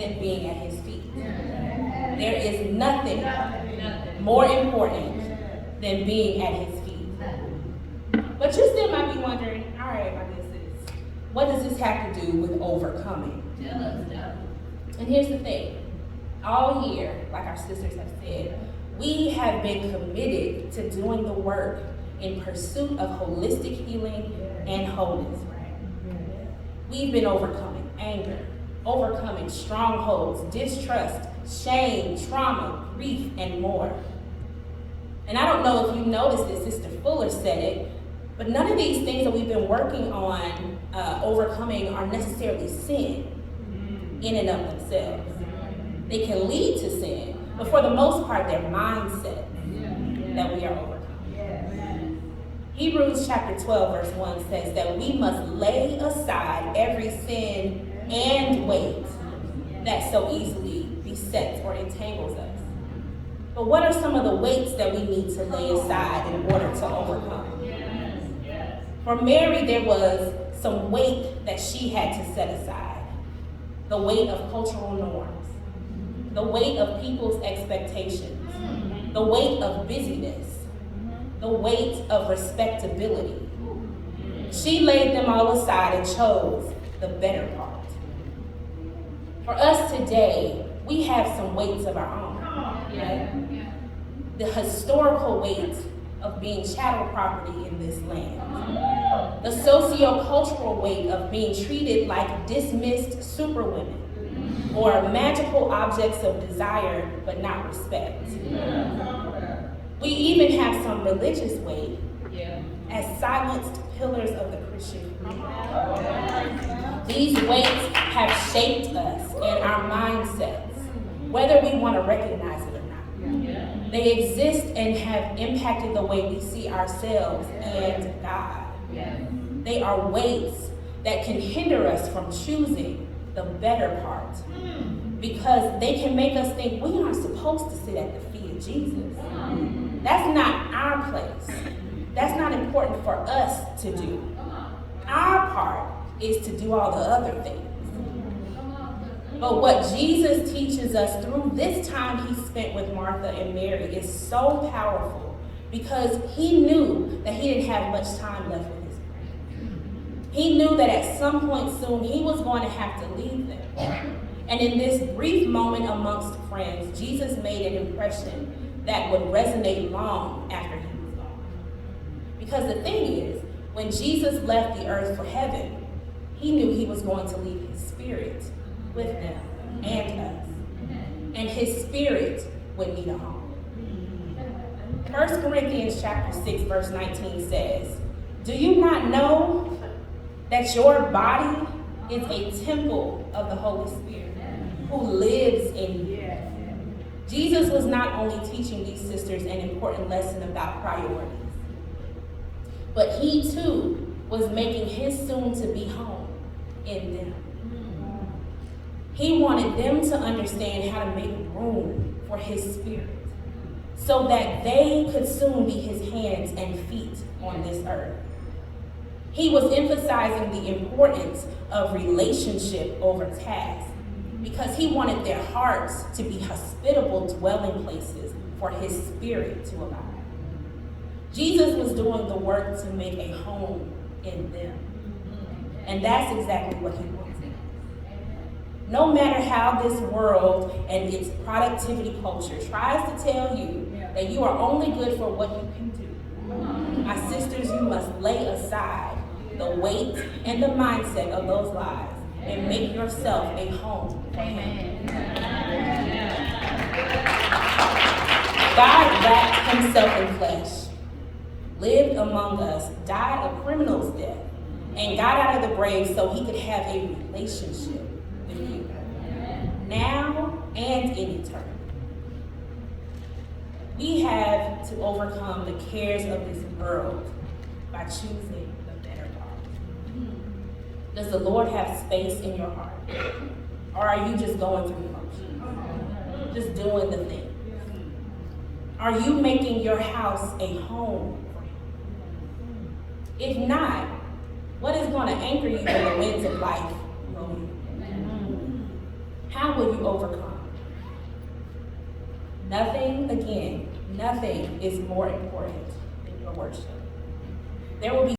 than being at his feet. There is nothing more important than being at his feet. But you still might be wondering, all right, my good sis, what does this have to do with overcoming? And here's the thing. All year, like our sisters have said, we have been committed to doing the work in pursuit of holistic healing and wholeness. We've been overcoming anger, overcoming strongholds, distrust, shame, trauma, grief, and more. And I don't know if you noticed this, Sister Fuller said it, but none of these things that we've been working on overcoming are necessarily sin in and of themselves. They can lead to sin, but for the most part, they're mindset that we are overcoming. Hebrews chapter 12, verse 1 says that we must lay aside every sin and weight that so easily besets or entangles us. But what are some of the weights that we need to lay aside in order to overcome? For Mary, there was some weight that she had to set aside. The weight of cultural norms, the weight of people's expectations, the weight of busyness, the weight of respectability. She laid them all aside and chose the better part. For us today, we have some weights of our own. Right? The historical weight of being chattel property in this land. The socio-cultural weight of being treated like dismissed superwomen or magical objects of desire but not respect. We even have some religious weight as silenced pillars of the Christian community. These weights have shaped us and our mindsets, whether we want to recognize it or not. They exist and have impacted the way we see ourselves and God. They are weights that can hinder us from choosing the better part because they can make us think we aren't supposed to sit at the feet of Jesus. That's not our place. That's not important for us to do. Our part is to do all the other things. But what Jesus teaches us through this time he spent with Martha and Mary is so powerful because he knew that he didn't have much time left with his friends. He knew that at some point soon he was going to have to leave them. And in this brief moment amongst friends, Jesus made an impression that would resonate long after he was gone. Because the thing is, when Jesus left the earth for heaven, he knew he was going to leave his spirit with them and us. And his spirit would need a home. 1 Corinthians chapter 6, verse 19 says, "Do you not know that your body is a temple of the Holy Spirit who lives in you?" Jesus was not only teaching these sisters an important lesson about priorities, but he too was making his soon-to-be home in them. He wanted them to understand how to make room for his spirit so that they could soon be his hands and feet on this earth. He was emphasizing the importance of relationship over task because he wanted their hearts to be hospitable dwelling places for his spirit to abide. Jesus was doing the work to make a home in them. And that's exactly what he wanted. No matter how this world and its productivity culture tries to tell you that you are only good for what you can do, my sisters, you must lay aside the weight and the mindset of those lies and make yourself a home for him. God wrapped himself in flesh, lived among us, died a criminal's death, and got out of the grave so he could have a relationship with you, now and in eternity. We have to overcome the cares of this world by choosing the better part. Does the Lord have space in your heart? Or are you just going through the motions? Just doing the thing? Are you making your house a home? If not, what is going to anchor you when the winds of life blow you? How will you overcome? Nothing, again, nothing is more important than your worship. There will be